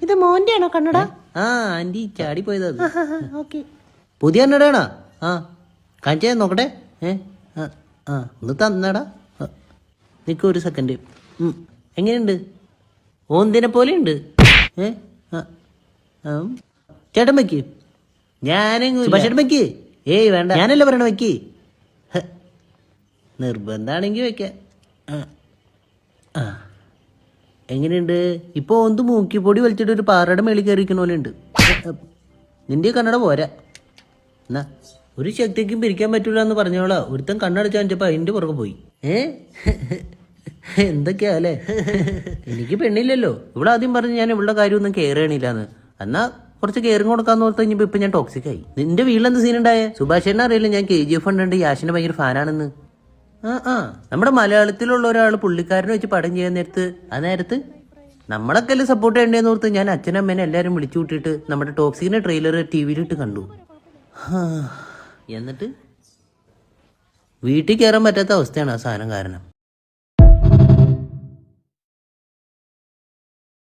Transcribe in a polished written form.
ഇത് മോന്റെ ആണോ കണ്ണട? ആ ആന്റി ചാടി പോയതാ. ഓക്കെ. പുതിയ കണ്ണടയാണോ? ആ കാണിച്ചേ നോക്കട്ടെ. ഒന്ന് തന്നടാ. നിൽക്കൂ ഒരു സെക്കൻഡ്. എങ്ങനെയുണ്ട്? ഓന്തിനെ പോലെ ഉണ്ട്. ചേട്ടൻ വയ്ക്ക്. ചേട്ടൻ വയ്ക്ക്. ഏയ് വേണ്ട, ഞാനല്ലേ പറയണ വയ്ക്ക്. നിർബന്ധാണെങ്കി വെക്കാം. എങ്ങനെയുണ്ട് ഇപ്പൊ? ഒന്ന് മൂക്കിപ്പൊടി വലിച്ചിട്ട് ഒരു പാറയുടെ മേളിൽ കയറിയിരിക്കണ പോലെ ഉണ്ട്. നിന്റെ കണ്ണട പോരാ. എന്നാ ഒരു ശക്തിക്കും പിരിക്കാൻ പറ്റൂല എന്ന് പറഞ്ഞോളാ. ഒരുത്തൻ കണ്ണടച്ച് കാണിച്ചപ്പോ അതിന്റെ പുറകെ പോയി. എന്തൊക്കെയാ അല്ലേ? എനിക്ക് പെണ്ണില്ലല്ലോ. ഇവിടെ ആദ്യം പറഞ്ഞ് ഞാൻ ഇവളുടെ കാര്യമൊന്നും കെയർ ചെയ്യണില്ലാന്ന്. എന്നാ കുറച്ച് കെയറിങ് കൊടുക്കാന്ന് ഓർത്ത് കഴിഞ്ഞപ്പോ ഇപ്പൊ ഞാൻ ടോക്സിക് ആയി. നിന്റെ വീട്ടിലെന്ത് സീൻ ഉണ്ടായേ? സുഭാഷേനെ അറിയില്ല, ഞാൻ KGF കണ്ടുണ്ട് യാഷിന്റെ ഭയങ്കര ഫാനാണെന്ന്. നമ്മുടെ മലയാളത്തിലുള്ള ഒരാൾ പുള്ളിക്കാരനെ വെച്ച് പടം ചെയ്യാൻ നേരത്ത് നമ്മളൊക്കെ അല്ലേ സപ്പോർട്ട് ചെയ്യേണ്ടതെന്ന് ഓർത്ത് ഞാൻ അച്ഛനും അമ്മേനെ എല്ലാവരും വിളിച്ചു കൂട്ടിയിട്ട് നമ്മുടെ ടോക്സിക്കിന്റെ ട്രെയിലർ TV-ലിട്ട് കണ്ടു. എന്നിട്ട് വീട്ടിൽ കയറാൻ പറ്റാത്ത അവസ്ഥയാണ് ആ സാധനം കാരണം.